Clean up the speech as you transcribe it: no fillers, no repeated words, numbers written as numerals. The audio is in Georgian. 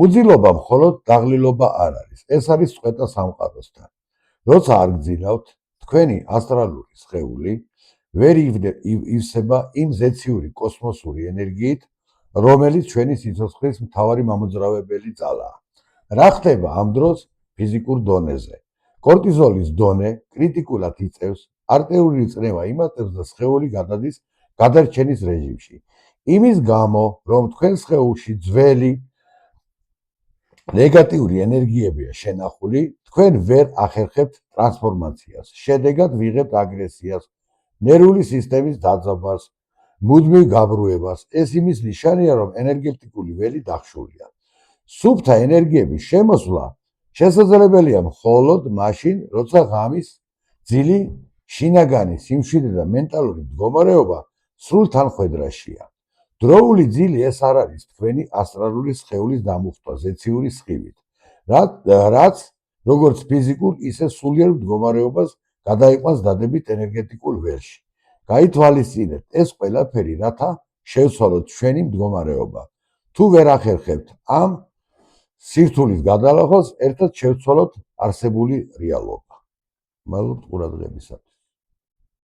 უძილობა მხოლოდ დაღლილობა არ არის. ეს არის წვეტა სამყაროსთან. როცა არ გძილავთ, თქვენი ასტრალური სხეული ვერ ივსება იმ ზეციური კოსმოსური ენერგიით, რომელიც ჩვენი სიცოცხლის მთავარი მამოძრავებელი ძალაა. რა ხდება ამ დროს ფიზიკურ დონეზე? კორტიზოლის დონე კრიტიკულად იწევს, არტერიული წნევა იმატებს და სხეული გადადის გადარჩენის რეჟიმში. იმის გამო, რომ თქვენ სხეულში ძველი ნეგატიური ენერგიებია შენახული, თქვენ ვერ ახერხებთ ტრანსფორმაციას. შედეგად ვიღებთ აგრესიას, ნერვული სისტემის დაძაბას, მუდმივ გაბრუებას. ეს იმის ნიშანია, რომ ენერგეტიკული ველი დახშულია. სუფთა ენერგიების შემოსვლა შესაძლებელია მხოლოდ მაშინ, როცა ღამის ძილი, შინაგანი სიმშვიდე და მენტალური მდგომარეობა სრულ თანხვედრაშია. დროული ძილი ეს არ არის თქვენი ასტრალური სხეულის დამუხტვა ზეციური სხივით, რაც როგორც ფიზიკურ, ისე სულიერ მდგომარეობას გადაიყვანს დადებით ენერგეტიკულ ველში. გაითვალისწინებთ ეს ყველაფერი, რათა შევცვალოთ ჩვენი მდგომარეობა. თუ ვერ ახერხებთ ამ სირთულის გადალახვას, ერთად შევცვალოთ არსებული რეალობა. მადლობთ ყურადღებისათვის.